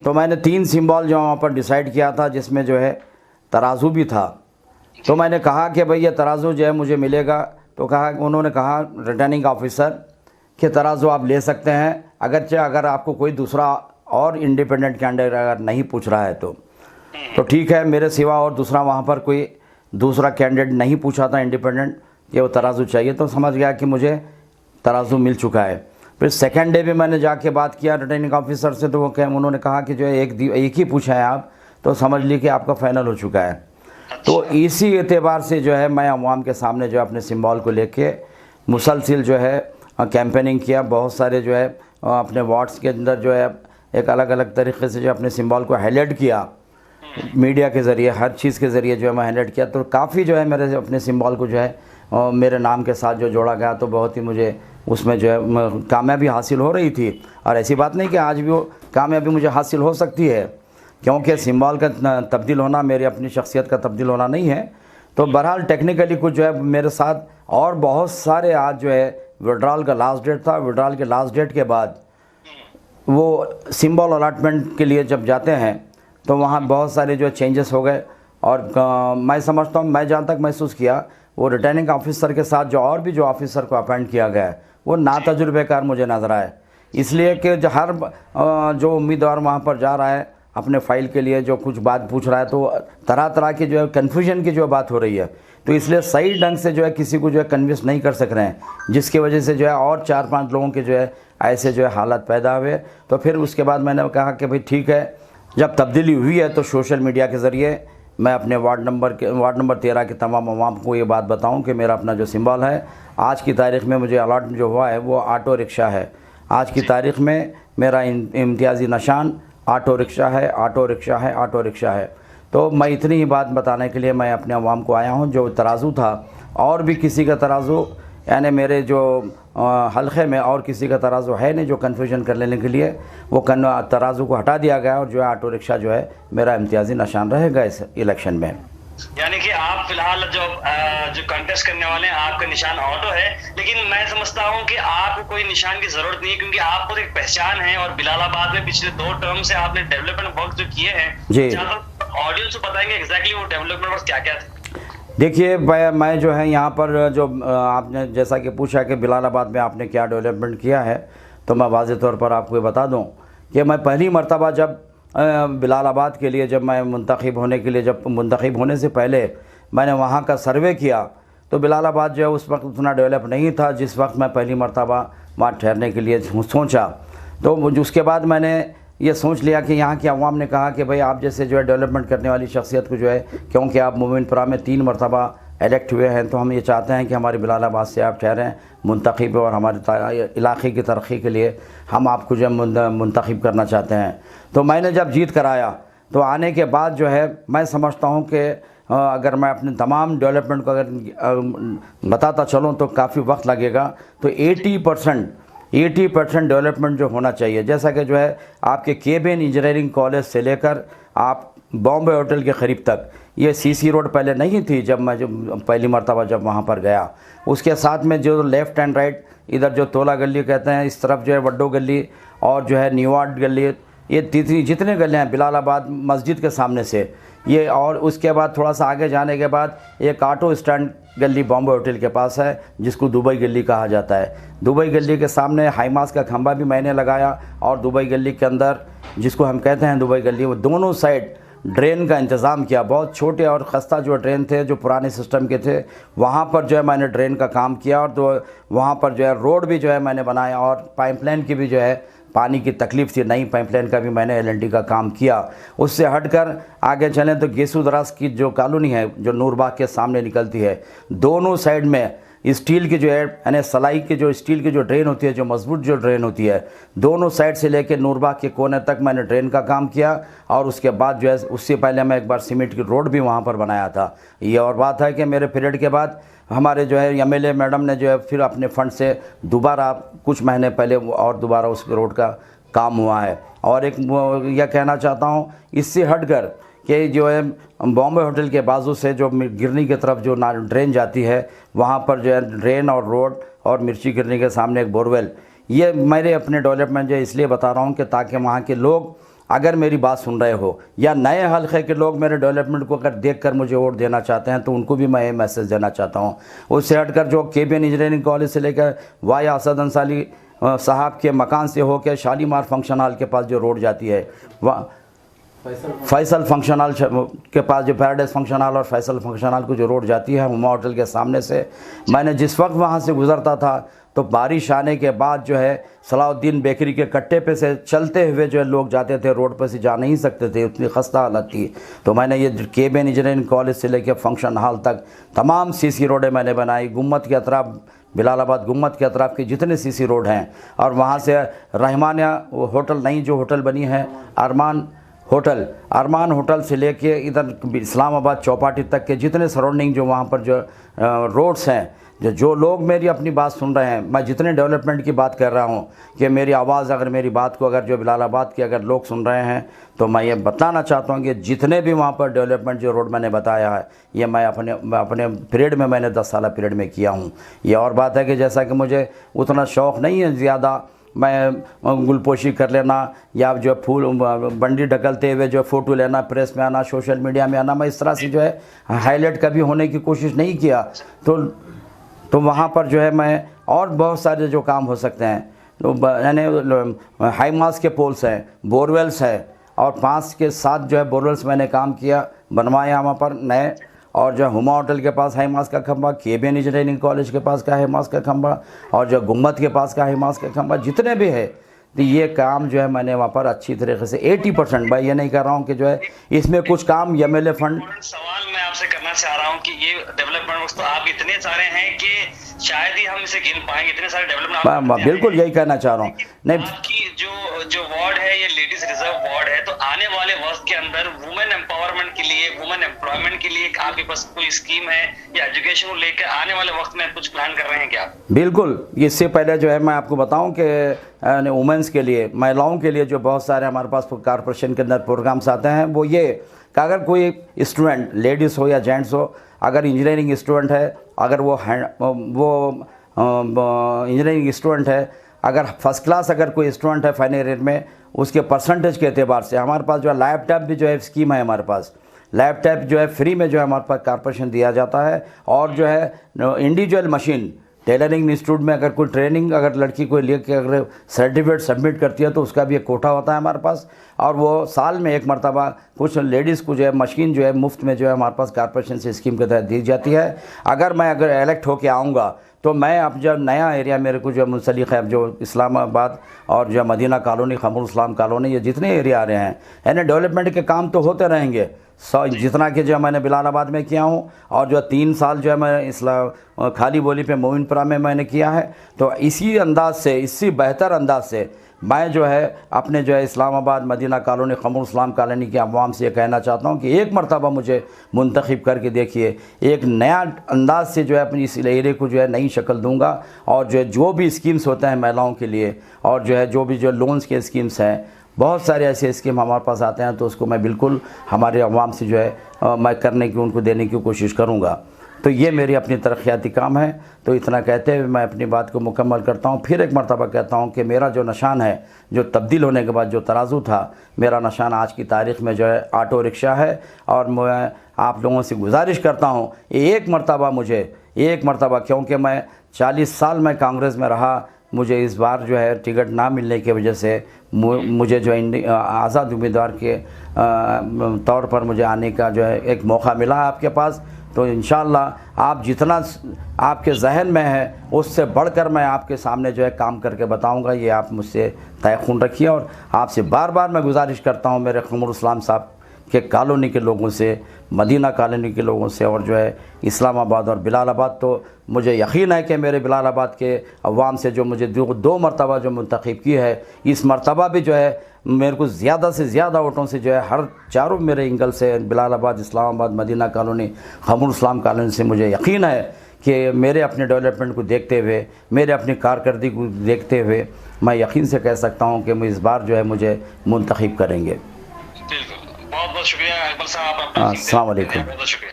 तो मैंने 3 सिंबल जो वहाँ पर डिसाइड किया था, जिसमें जो है तराजू भी था। तो मैंने कहा कि भाई ये तराजू जो है मुझे मिलेगा। तो उन्होंने कहा रिटर्निंग ऑफिसर कि तराजू आप ले सकते हैं, अगर आपको कोई दूसरा और इंडिपेंडेंट कैंडिडेट अगर नहीं पूछ रहा है तो ठीक है। मेरे सिवा और दूसरा वहाँ पर कोई दूसरा कैंडिडेट नहीं पूछा था इंडिपेंडेंट कि वो तराजू चाहिए, तो समझ गया कि मुझे तराजू मिल चुका है। फिर सेकेंड डे भी मैंने जाके बात किया रिटर्निंग ऑफिसर से, तो उन्होंने कहा कि जो है एक ही पूछा है आप, तो समझ ली कि आपका फाइनल हो चुका है। तो इसी एतबार से जो है मैं अवाम के सामने जो है अपने सिंबल को लेके मुसलसिल जो है कैंपेनिंग किया। बहुत सारे जो है अपने वार्ड्स के अंदर जो है एक अलग अलग तरीके से जो अपने सिंबल को हाईलाइट किया, मीडिया के ज़रिए, हर चीज़ के ज़रिए जो है मैं हाईलाइट किया। तो काफ़ी जो है मेरे अपने सिंबल को जो है मेरे नाम के साथ जो जोड़ा गया, तो बहुत ही मुझे उसमें जो है कामयाबी हासिल हो रही थी। और ऐसी बात नहीं कि आज भी वो कामयाबी मुझे हासिल हो सकती है, क्योंकि सिंबल का तब्दील होना मेरी अपनी शख्सियत का तब्दील होना नहीं है। तो बहरहाल टेक्निकली कुछ जो है मेरे साथ और बहुत सारे, आज जो है विड्रॉल का लास्ट डेट था, विड्रॉल के लास्ट डेट के बाद वो सिंबल अलॉटमेंट के लिए जब जाते हैं तो वहाँ बहुत सारे जो चेंजेस हो गए। और मैं समझता हूँ, मैं जहाँ तक महसूस किया, वो रिटर्निंग ऑफिसर के साथ जो और भी जो ऑफिसर को अपॉइंट किया गया है वो नातजुर्बेकार मुझे नज़र आए। इसलिए कि हर जो उम्मीदवार वहाँ पर जा रहा है अपने फ़ाइल के लिए जो कुछ बात पूछ रहा है, तो तरह तरह की जो है कन्फ्यूजन की जो बात हो रही है, तो इसलिए सही ढंग से जो है किसी को जो है कन्विंस नहीं कर सक रहे हैं, जिसकी वजह से जो है और 4-5 लोगों के जो है ऐसे जो है हालात पैदा हुए। तो फिर उसके बाद मैंने कहा कि भाई ठीक है, जब तब्दीली हुई है तो सोशल मीडिया के ज़रिए मैं अपने वार्ड नंबर 13 के तमाम अवाम को ये बात बताऊं कि मेरा अपना जो सिंबल है आज की तारीख़ में मुझे अलॉट जो हुआ है वो ऑटो रिक्शा है। आज की तारीख़ में मेरा इम्तियाज़ी निशान ऑटो रिक्शा है, ऑटो रिक्शा है, ऑटो रिक्शा है। तो मैं इतनी ही बात बताने के लिए मैं अपने अवाम को आया हूँ। जो तराजू था और भी किसी का तराजू, यानी मेरे जो हल्के में और किसी का तराजू है नहीं जो कन्फ्यूजन कर लेने के लिए, वो तराजू को हटा दिया गया और जो है ऑटो रिक्शा जो है मेरा इम्तियाज़ी निशान रहेगा इस इलेक्शन में। यानी कि आप फिलहाल जो कंटेस्ट करने वाले हैं आपका निशान ऑटो है, लेकिन मैं समझता हूं कि आपको कोई निशान की जरूरत नहीं है, क्योंकि आपको एक पहचान है और बिलालाबाद में पिछले 2 टर्म से आपने डेवलपमेंट वर्क जो किए हैं जी, ऑडियंस को बताएंगे एग्जैक्टली वो डेवलपमेंट वर्क क्या क्या थे। देखिए मैं जो है यहाँ पर जो आपने जैसा कि पूछा कि बिलालाबाद में आपने क्या डेवलपमेंट किया है, तो मैं वाज़े तौर पर आपको ये बता दूँ कि मैं पहली मरतबा जब बिलालाबाद के लिए जब मैं मुंतखब होने से पहले मैंने वहाँ का सर्वे किया, तो बिलालाबाद जो है उस वक्त उतना डेवलप नहीं था जिस वक्त मैं पहली मरतबा वहाँ ठहरने के लिए सोचा। तो उसके बाद मैंने ये सोच लिया कि यहाँ की अवाम ने कहा कि भाई आप जैसे जो है डेवलपमेंट करने वाली शख्सियत को जो है, क्योंकि आप मोमिनपुरा में 3 मरतबा इलेक्ट हुए हैं, तो हम ये चाहते हैं कि हमारी बिलालाबाद से आप ठहरें मुंतखब, और हमारे इलाके की तरक्की के लिए हम आपको जो मुंतखब करना चाहते हैं। तो मैंने जब जीत कराया तो आने के बाद जो है मैं समझता हूँ कि अगर मैं अपने तमाम डेवलपमेंट को अगर बताता चलूँ तो काफ़ी वक्त लगेगा। तो 80% डेवलपमेंट जो होना चाहिए, जैसा कि जो है आपके केबिन इंजीनियरिंग कॉलेज से लेकर आप बॉम्बे होटल के करीब तक, ये सीसी रोड पहले नहीं थी जब मैं पहली मरतबा जब वहाँ पर गया। उसके साथ में जो लेफ़्ट एंड राइट, इधर जो तोला गली कहते हैं, इस तरफ जो है वड्डो गली और जो है न्यूआर्ट गली, ये जितने गलियाँ हैं बिलालाबाद मस्जिद के सामने से ये, और उसके बाद थोड़ा सा आगे जाने के बाद एक ऑटो स्टैंड गली बॉम्बे होटल के पास है जिसको दुबई गली कहा जाता है। दुबई गली के सामने हाईमास का खंबा भी मैंने लगाया, और दुबई गली के अंदर जिसको हम कहते हैं दुबई गली, वो दोनों साइड ड्रेन का इंतज़ाम किया। बहुत छोटे और खस्ता जो ड्रेन थे जो पुराने सिस्टम के थे, वहाँ पर जो है मैंने ड्रेन का काम किया, और तो वहाँ पर जो है रोड भी जो है मैंने बनाया, और पाइपलाइन की भी जो है पानी की तकलीफ़ थी, नई पाइपलाइन का भी मैंने LNT का काम किया। उससे हटकर आगे चलें तो गेसू दराज की जो कॉलोनी है जो नूरबाग के सामने निकलती है, दोनों साइड में स्टील की जो है, यानी सलाई की जो स्टील की जो ड्रेन होती है, जो मजबूत जो ड्रेन होती है, दोनों साइड से लेकर नूरबाग के कोने तक मैंने ड्रेन का काम किया। और उसके बाद जो है उससे पहले मैं एक बार सीमेंट की रोड भी वहाँ पर बनाया था। ये और बात है कि मेरे पीरियड के बाद हमारे जो है MLA मैडम ने जो है फिर अपने फंड से दोबारा कुछ महीने पहले और दोबारा उस रोड का काम हुआ है। और एक यह कहना चाहता हूँ इससे हटकर कि जो है बॉम्बे होटल के बाजू से जो गिरनी की तरफ जो ड्रेन जाती है, वहाँ पर जो है ड्रेन और रोड और मिर्ची गिरनी के सामने एक बोरवेल, ये मेरे अपने डेवलपमेंट जो इसलिए बता रहा हूँ कि ताकि वहाँ के लोग अगर मेरी बात सुन रहे हो या नए हल्के के लोग मेरे डेवलपमेंट को अगर देखकर मुझे वोट देना चाहते हैं तो उनको भी मैं ये मैसेज देना चाहता हूँ। उससे हटकर जो KBN इंजीनियरिंग कॉलेज से लेकर वाया असद अंसारी साहब के मकान से होकर शालीमार फंक्शन हॉल के पास जो रोड जाती है, वहाँ फैसल फंक्शन हॉल के पास जो पैराडाइज फंक्शन हॉल और फैसल फंक्शन हॉल को जो रोड जाती है हुमा होटल के सामने से, मैंने जिस वक्त वहाँ से गुज़रता था तो बारिश आने के बाद जो है सलाउद्दीन बेकरी के कट्टे पे से चलते हुए जो है लोग जाते थे, रोड पर से जा नहीं सकते थे, उतनी खस्ता हालत थी। तो मैंने ये KBN इंजीनियरिंग कॉलेज से लेकर फंक्शन हॉल तक तमाम CC रोडें मैंने बनाई। गुम्मत के अतराफ़, बिलालाबाद गुम्मत के अतराफ़ के जितने CC रोड हैं, और वहाँ से रहमानिया होटल, नई जो होटल बनी है अरमान होटल से लेके इधर इस्लामाबाद चौपाटी तक के जितने सराउंडिंग जो वहाँ पर जो रोड्स हैं, जो लोग मेरी अपनी बात सुन रहे हैं, मैं जितने डेवलपमेंट की बात कर रहा हूँ कि मेरी आवाज़, अगर मेरी बात को अगर जो बिलालाबाद के अगर लोग सुन रहे हैं तो मैं ये बताना चाहता हूँ कि जितने भी वहाँ पर डेवलपमेंट जो रोड मैंने बताया है ये मैं अपने पीरियड में मैंने 10 साल पीरियड में किया हूँ। ये और बात है कि जैसा कि मुझे उतना शौक़ नहीं है ज़्यादा मैं गुलपोशी कर लेना या जो फूल बंडी ढकलते हुए जो फ़ोटो लेना, प्रेस में आना, सोशल मीडिया में आना, मैं इस तरह से जो है हाईलाइट कभी होने की कोशिश नहीं किया। तो वहाँ पर जो है मैं और बहुत सारे जो काम हो सकते हैं, तो यानी हाई मास के पोल्स हैं, बोरवेल्स हैं, और 5 के 7 जो है बोरवेल्स मैंने काम किया, बनवाया वहाँ पर नए। और जो हुमा होटल के पास हाई मास का खंभा, KBN इंजीनियरिंग कॉलेज के पास का हाई मास का खंभा, और जो गुम्मत के पास का हाई मास का खंभा, जितने भी है, तो ये काम जो है मैंने वहाँ पर अच्छी तरीके से 80%, भाई ये नहीं कर रहा हूँ कि जो है इसमें कुछ काम MLA फंड। सवाल मैं आपसे करना चाह रहा हूँ कि ये डेवलपमेंट तो आप इतने सारे हैं कि शायद ही हम इसे गिन पाएंगे, इतने सारे डेवलपमेंट। बिल्कुल यही कहना चाह रहा हूँ। नहीं, आपकी जो वार्ड है ये लेडीज रिजर्व वार्ड है, तो आने वाले वक्त के अंदर वुमेन एम्पावरमेंट के लिए, वुमेन एम्प्लॉयमेंट के लिए आपके पास कोई स्कीम है या एजुकेशन को लेकर आने वाले वक्त में कुछ प्लान कर रहे हैं क्या? बिल्कुल, इससे पहले जो है मैं आपको बताऊं कि वुमेंस के लिए, महिलाओं के लिए जो बहुत सारे हमारे पास कॉर्पोरेशन के अंदर प्रोग्राम्स आते हैं, वो ये कि अगर कोई स्टूडेंट, लेडीज़ हो या जेंट्स हो, अगर इंजीनियरिंग स्टूडेंट है, अगर वो इंजीनियरिंग स्टूडेंट है, अगर फर्स्ट क्लास अगर कोई स्टूडेंट है फाइनल ईयर में, उसके परसेंटेज के एतबार से हमारे पास जो है लैपटॉप भी जो है स्कीम है, हमारे पास लैपटॉप जो है फ्री में जो है हमारे पास कॉर्पोरेशन दिया जाता है। और जो है इंडिविजुअल मशीन टेलरिंग इंस्टीट्यूट में अगर कोई ट्रेनिंग अगर लड़की को लेकर अगर सर्टिफिकेट सबमिट करती है तो उसका भी एक कोटा होता है हमारे पास, और वो साल में एक मरतबा कुछ लेडीज़ को जो है मशीन जो है मुफ्त में जो है हमारे पास कॉर्पोरेशन से स्कीम के तहत दी जाती है। अगर इलेक्ट होके आऊँगा तो मैं अब जो नया एरिया मेरे को जो मुंसलिक है, जो इस्लामाबाद और जो मदीना कॉलोनी, खमरुल इस्लाम कॉलोनी, ये जितने एरिया आ रहे हैं, यानी डेवलपमेंट के काम तो होते रहेंगे। जितना कि जो मैंने बिलालाबाद में किया हूँ, और जो 3 साल जो है मैं खाली बोली पे मोमिनपुरा में मैंने किया है, तो इसी अंदाज से, इसी बेहतर अंदाज से मैं जो है अपने जो है इस्लामाबाद, मदीना कॉलोनी, खमरुल इस्लाम कॉलोनी के अवाम से ये कहना चाहता हूँ कि एक मरतबा मुझे मुंतखब करके देखिए, एक नया अंदाज से जो है अपनी इस एरिया को जो है नई शक्ल दूँगा। और जो भी स्कीम्स होते हैं महिलाओं के लिए, और जो है जो भी जो लोन्स के स्कीम्स हैं, बहुत सारे ऐसे स्कीम हमारे पास आते हैं, तो उसको मैं बिल्कुल हमारे अवाम से जो है मैं करने की, उनको देने की कोशिश करूँगा। तो ये मेरी अपनी तरक्याती काम है। तो इतना कहते हुए मैं अपनी बात को मुकम्मल करता हूँ। फिर एक मरतबा कहता हूँ कि मेरा जो निशान है, जो तब्दील होने के बाद जो तराजू था, मेरा निशान आज की तारीख़ में जो है ऑटो रिक्शा है। और मैं आप लोगों से गुजारिश करता हूँ एक मरतबा, क्योंकि मैं 40 साल में कांग्रेस में रहा, मुझे इस बार जो है टिकट ना मिलने की वजह से मुझे जो आज़ाद उम्मीदवार के तौर पर मुझे आने का जो है एक मौका मिला है आपके पास। तो इंशाअल्लाह आप जितना आपके जहन में है उससे बढ़कर मैं आपके सामने जो है काम करके बताऊंगा, ये आप मुझसे तयख़ुन रखिए। और आपसे बार बार मैं गुजारिश करता हूं मेरे खमरुल इस्लाम साहब के कॉलोनी के लोगों से, मदीना कॉलोनी के लोगों से, और जो है इस्लामाबाद और बिलालाबाद, तो मुझे यकीन है कि मेरे बिलालाबाद के अवाम से जो मुझे 2 मरतबा जो मुंतखब की है, इस मरतबा भी जो है मेरे को ज़्यादा से ज़्यादा वोटों से जो है हर चारों मेरे एंगल से, बिलालाबाद, इस्लामाबाद, मदीना कॉलोनी, खमरुल इस्लाम कॉलोनी से मुझे यकीन है कि मेरे अपने डेवलपमेंट को देखते हुए, मेरे अपनी कारकर्दगी को देखते हुए मैं यकीन से कह सकता हूँ कि मैं इस बार जो है मुझे मुंतखब करेंगे। बहुत बहुत शुक्रिया अकबर साहब। अस्सलाम वालेकुम। बहुत शुक्रिया।